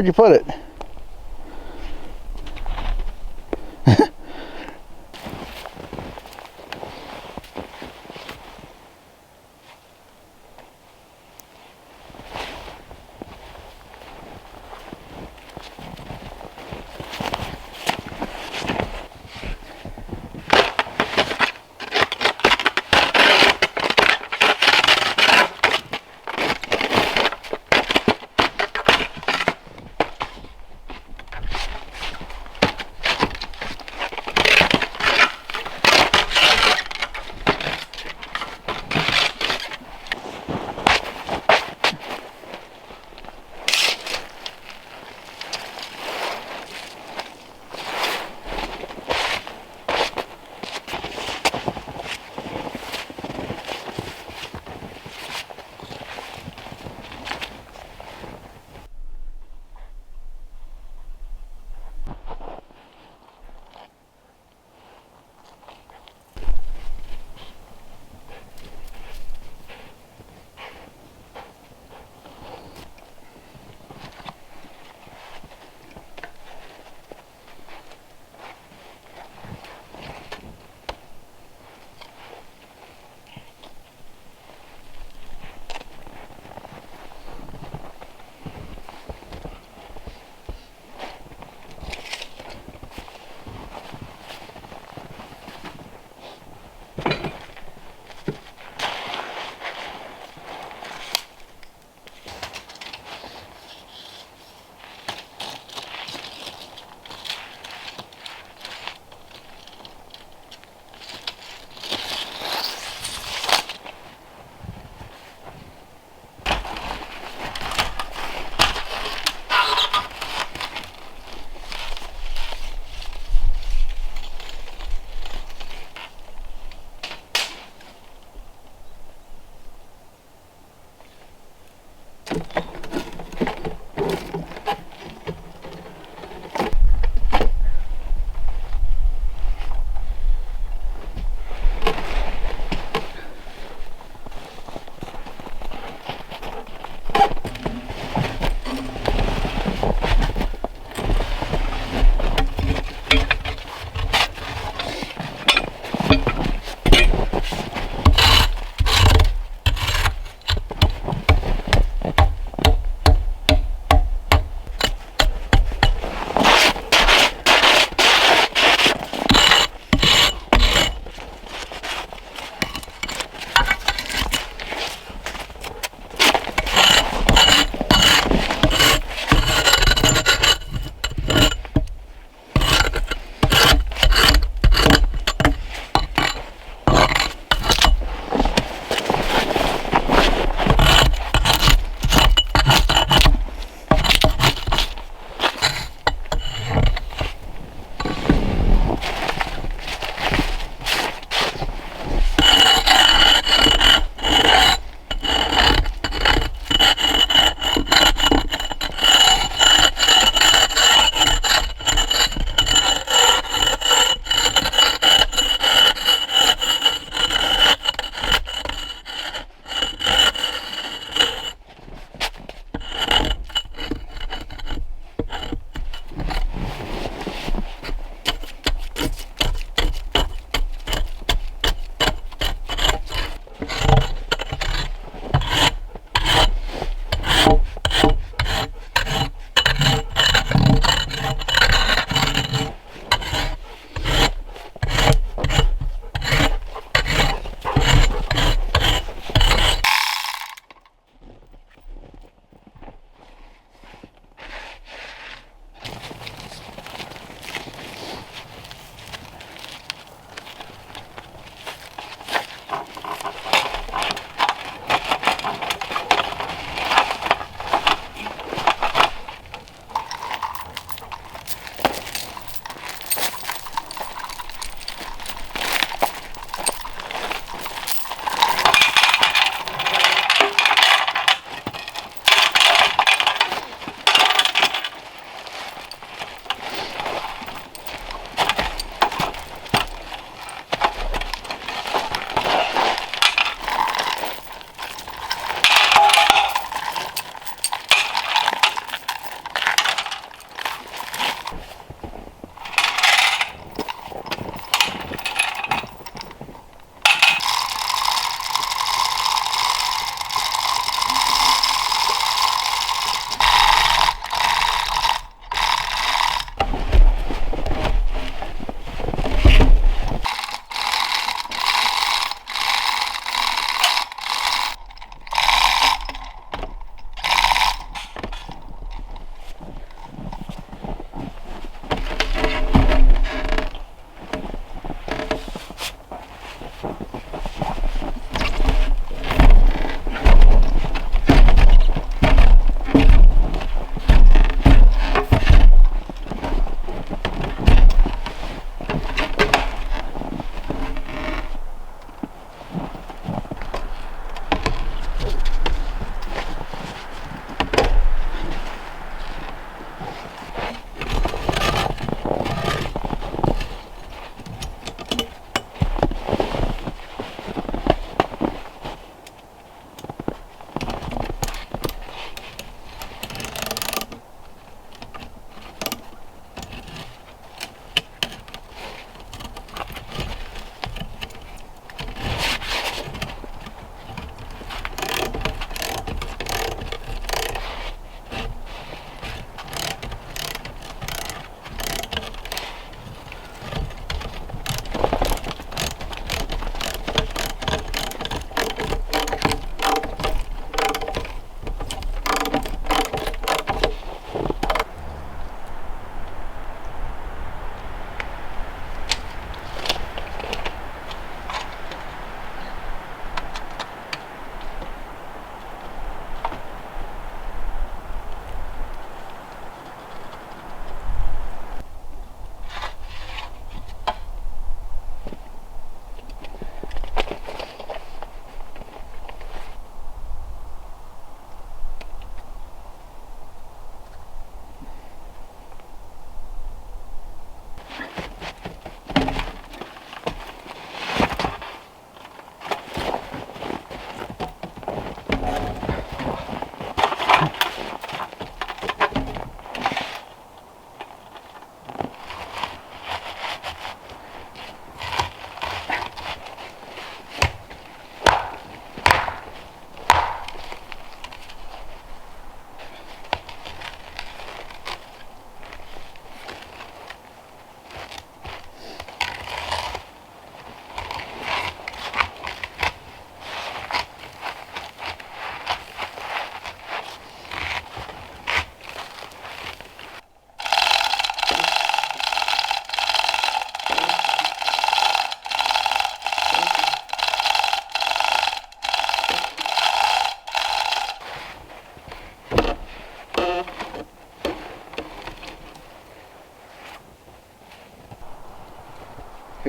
Where'd you put it?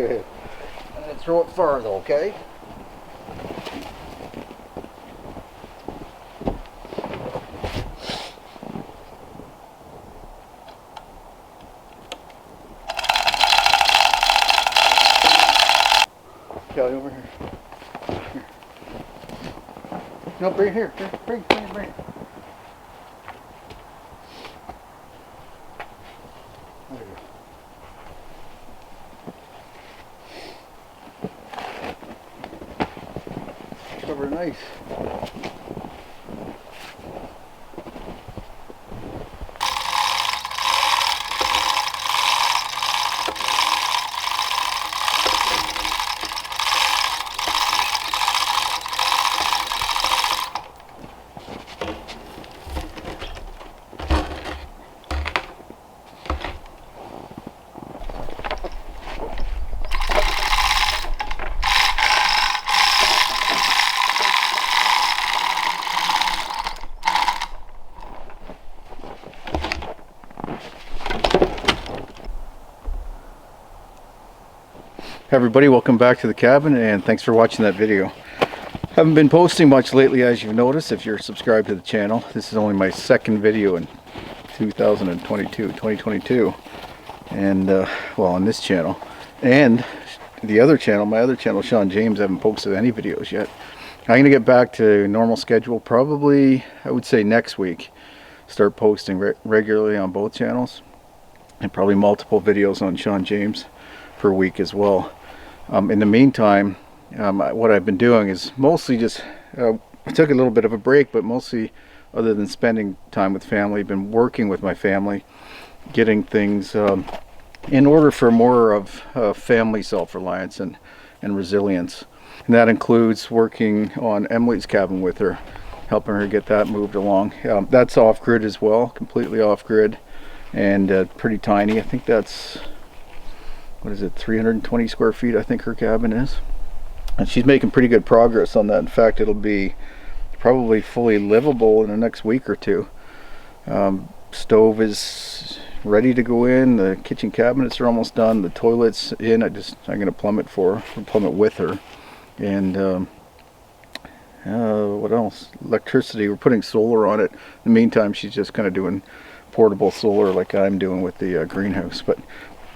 And then throw it further, okay? Kelly, over here. Here. No, bring here. Bring. There you go. Cover nice. Hey everybody, welcome back to the cabin and thanks for watching that video. Haven't been posting much lately, as you've noticed if you're subscribed to the channel. This is only my second video in 2022 and well, on this channel and the other channel, my other channel, Shawn James, I haven't posted any videos yet. I'm going to get back to normal schedule probably, I would say next week. Start posting regularly on both channels and probably multiple videos on Shawn James per week as well. In the meantime, what I've been doing is mostly just, I took a little bit of a break, but mostly other than spending time with family, I've been working with my family, getting things in order for more of family self-reliance and resilience. And that includes working on Emily's cabin with her, helping her get that moved along. That's off-grid as well, completely off-grid and pretty tiny. I think that's, what is it, 320 square feet I think her cabin is, and she's making pretty good progress on that. In fact, it'll be probably fully livable in the next week or two. Stove is ready to go in, the kitchen cabinets are almost done, the toilet's in. I'm going to plumb it with her. And what else? Electricity, we're putting solar on it. In the meantime, she's just kind of doing portable solar like I'm doing with the greenhouse, but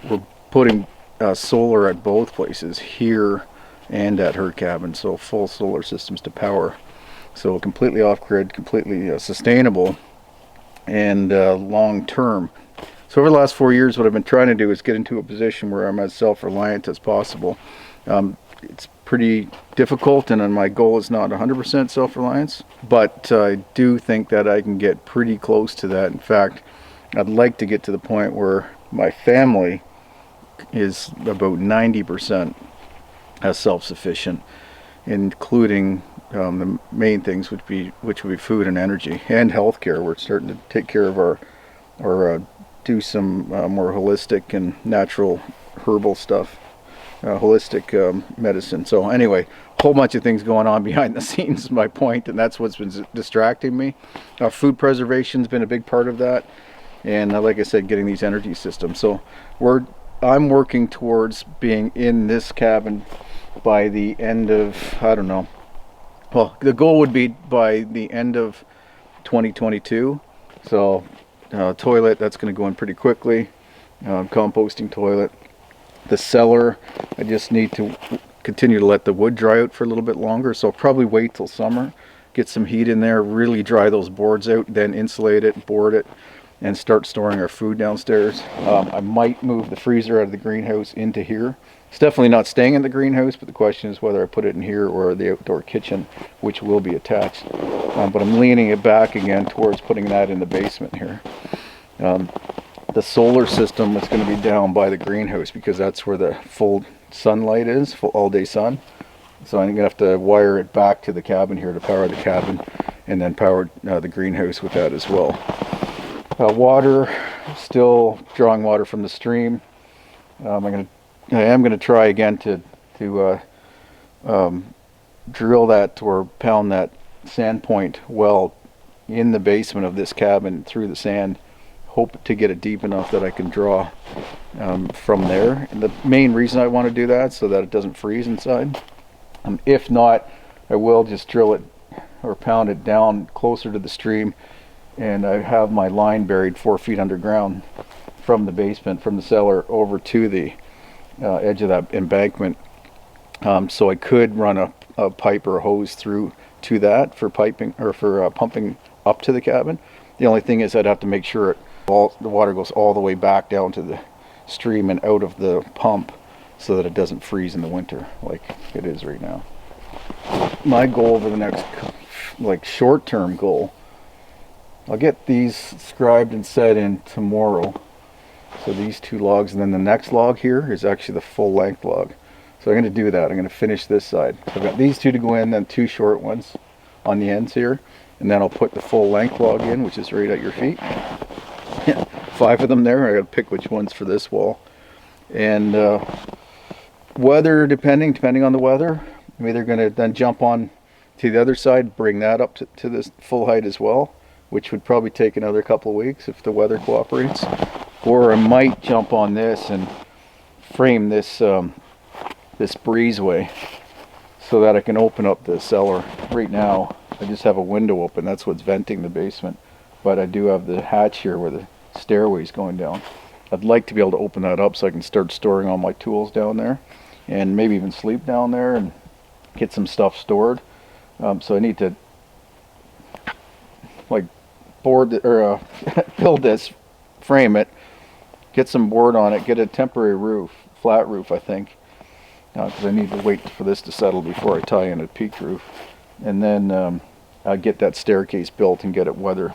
we're putting solar at both places, here and at her cabin, so full solar systems to power. So completely off-grid, completely sustainable and long-term. So over the last 4 years, what I've been trying to do is get into a position where I'm as self-reliant as possible. It's pretty difficult, and my goal is not 100% self-reliance, but I do think that I can get pretty close to that. In fact, I'd like to get to the point where my family is about 90% as self-sufficient, including the main things which would be food and energy and healthcare. We're starting to take care of our, or do some more holistic and natural herbal stuff, holistic medicine. So anyway, a whole bunch of things going on behind the scenes is my point, and that's what's been distracting me. Food preservation's been a big part of that, and like I said, getting these energy systems. So I'm working towards being in this cabin by the end of, I don't know, well, the goal would be by the end of 2022. So toilet, that's going to go in pretty quickly. Composting toilet. The cellar, I just need to continue to let the wood dry out for a little bit longer, so I'll probably wait till summer, get some heat in there, really dry those boards out, then insulate it, board it, and start storing our food downstairs. I might move the freezer out of the greenhouse into here. It's definitely not staying in the greenhouse, but the question is whether I put it in here or the outdoor kitchen, which will be attached. But I'm leaning it back again towards putting that in the basement here. The solar system is going to be down by the greenhouse because that's where the full sunlight is, full all-day sun. So I'm going to have to wire it back to the cabin here to power the cabin, and then power the greenhouse with that as well. Water, still drawing water from the stream. I am going to try again to drill that or pound that sand point well in the basement of this cabin through the sand. hope to get it deep enough that I can draw from there. And the main reason I want to do that so that it doesn't freeze inside. If not, I will just drill it or pound it down closer to the stream, and I have my line buried 4 feet underground from the basement, from the cellar over to the edge of that embankment. So I could run a pipe or a hose through to that for piping or for pumping up to the cabin. The only thing is I'd have to make sure the water goes all the way back down to the stream and out of the pump so that it doesn't freeze in the winter like it is right now. My goal over the next, like, short-term goal, I'll get these scribed and set in tomorrow. So these 2 logs, and then the next log here is actually the full length log. So I'm going to do that. I'm going to finish this side. So I've got these 2 to go in, then 2 short ones on the ends here, and then I'll put the full length log in, which is right at your feet. 5 of them there. I got to pick which ones for this wall. And weather, depending on the weather, I'm either going to then jump on to the other side, bring that up to this full height as well, which would probably take another couple of weeks if the weather cooperates. Or I might jump on this and frame this this breezeway so that I can open up the cellar. Right now I just have a window open, that's what's venting the basement, but I do have the hatch here where the stairway's going down. I'd like to be able to open that up so I can start storing all my tools down there and maybe even sleep down there and get some stuff stored. So I need to, like, board or build this, frame it, get some board on it, get a temporary roof, flat roof I think, because I need to wait for this to settle before I tie in a peak roof, and then I'll get that staircase built and get it weather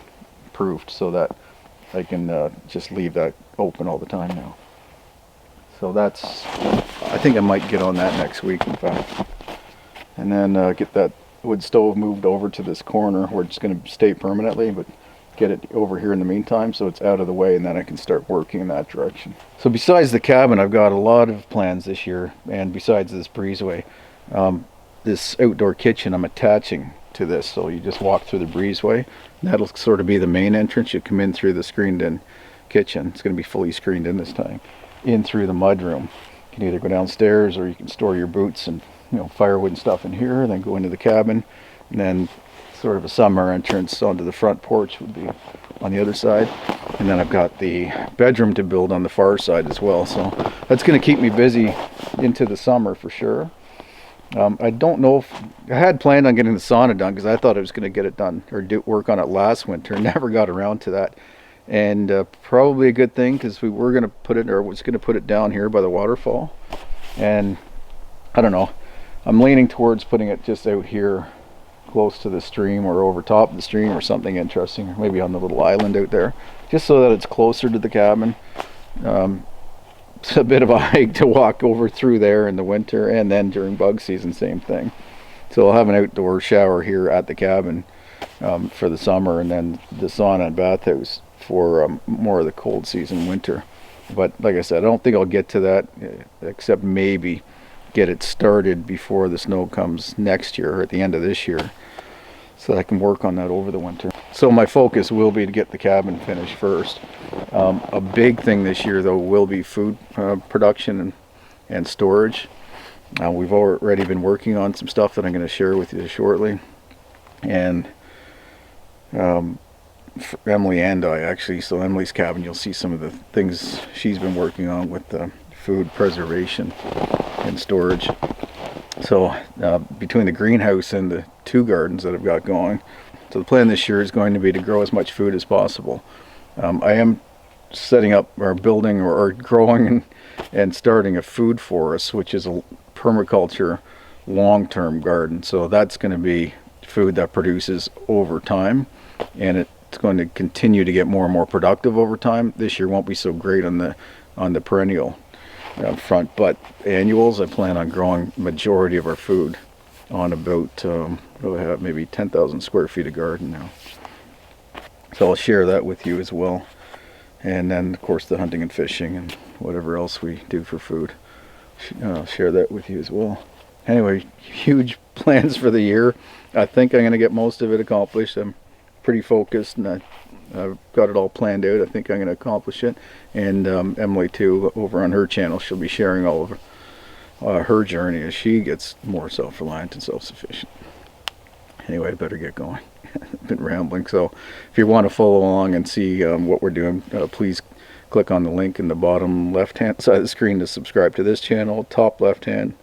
proofed so that I can just leave that open all the time now. So that's, I think I might get on that next week in fact, and then get that wood stove moved over to this corner where it's going to stay permanently, but get it over here in the meantime so it's out of the way, and then I can start working in that direction. So besides the cabin, I've got a lot of plans this year, and besides this breezeway, this outdoor kitchen I'm attaching to this, so you just walk through the breezeway. That'll sort of be the main entrance. You come in through the screened in kitchen. It's going to be fully screened in this time, in through the mudroom. You can either go downstairs or you can store your boots and firewood and stuff in here, then go into the cabin, and then sort of a summer entrance onto the front porch would be on the other side. And then I've got the bedroom to build on the far side as well, so that's going to keep me busy into the summer for sure. I don't know if I had planned on getting the sauna done because I thought I was going to get it done or work on it last winter. Never got around to that, and probably a good thing because we were going to put it, or was going to put it down here by the waterfall, and I don't know, I'm leaning towards putting it just out here close to the stream or over top of the stream or something interesting, or maybe on the little island out there, just so that it's closer to the cabin. It's a bit of a hike to walk over through there in the winter, and then during bug season same thing. So I'll have an outdoor shower here at the cabin for the summer, and then the sauna and bathhouse for more of the cold season winter. But like I said, I don't think I'll get to that except maybe get it started before the snow comes next year or at the end of this year, so that I can work on that over the winter. So my focus will be to get the cabin finished first. A big thing this year though will be food production and storage. We've already been working on some stuff that I'm going to share with you shortly, and for Emily and I actually. So Emily's cabin, you'll see some of the things she's been working on with the food preservation and storage. So between the greenhouse and the 2 gardens that I've got going, so the plan this year is going to be to grow as much food as possible. I am setting up or building or growing and starting a food forest, which is a permaculture long-term garden. So that's going to be food that produces over time, and it's going to continue to get more and more productive over time. This year won't be so great on the perennial front, but annuals, I plan on growing majority of our food on about we'll have maybe 10,000 square feet of garden now. So I'll share that with you as well, and then of course the hunting and fishing and whatever else we do for food, I'll share that with you as well. Anyway, huge plans for the year. I think I'm going to get most of it accomplished. I'm pretty focused, and I've got it all planned out. I think I'm going to accomplish it. And Emily too, over on her channel, she'll be sharing all of her journey as she gets more self-reliant and self-sufficient. Anyway, I better get going. I've been rambling. So if you want to follow along and see what we're doing, please click on the link in the bottom left-hand side of the screen to subscribe to this channel. Top left-hand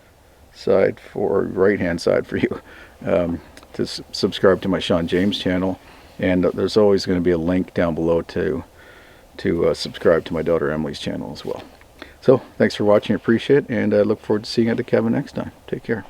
side for right-hand side for you to subscribe to my Shawn James channel. And there's always going to be a link down below to subscribe to my daughter Emily's channel as well. So thanks for watching. I appreciate it, and I look forward to seeing you at the cabin next time. Take care.